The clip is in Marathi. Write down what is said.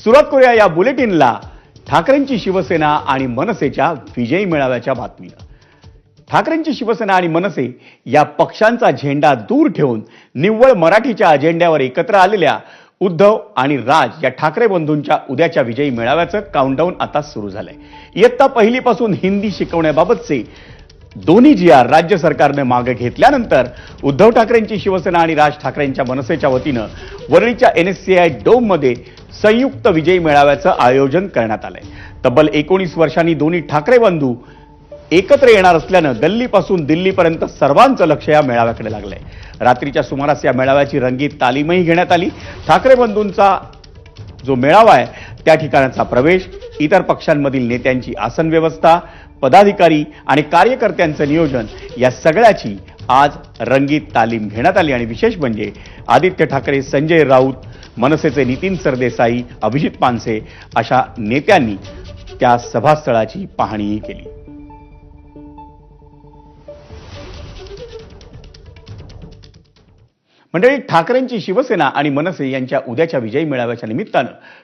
सुरुवात करूया या बुलेटिनला ठाकरेंची शिवसेना आणि मनसेच्या विजयी मेळाव्याच्या बातमीनं। ठाकरेंची शिवसेना आणि मनसे या पक्षांचा झेंडा दूर ठेवून निव्वळ मराठीच्या अजेंड्यावर एकत्र आलेल्या उद्धव आणि राज या ठाकरे बंधूंच्या उद्याच्या विजयी मेळाव्याचं काउंटडाऊन आता सुरू झालंय। इयत्ता पहिलीपासून हिंदी शिकवण्याबाबतचे दोन्ही जी.आर राज्य सरकारने मागे घेतल्यानंतर उद्धव ठाकरेंची शिवसेना आणि राज ठाकरेंच्या मनसेच्या वतीनं वरळीच्या NSCI डोम मध्ये संयुक्त विजयी मेळाव्याचं आयोजन करण्यात आलंय। तब्बल 19 वर्षांनी दोन्ही ठाकरे बंधू एकत्र येणार असल्यानं गल्लीपासून दिल्लीपर्यंत सर्वांचं लक्ष या मेळाव्याकडे लागलंय। रात्रीच्या सुमारास या मेळाव्याची रंगीत तालीमही घेण्यात आली। ठाकरे बंधूंचा जो मेळावा आहे त्या ठिकाणाचा प्रवेश, इतर पक्षांमधील नेत्यांची आसन व्यवस्था, पदाधिकारी आणि कार्यकर्त्यांचं नियोजन या सगळ्याची आज रंगीत तालीम घेण्यात आली। आणि विशेष म्हणजे आदित्य ठाकरे, संजय राऊत, मनसेचे नितीन सरदेसाई, अभिजित पानसे अशा नेत्यांनी त्या सभास्थळाची पाहणीही केली। मंडळी, ठाकरेंची शिवसेना आणि मनसे यांच्या उद्याच्या विजयी मेळाव्याच्या निमित्तानं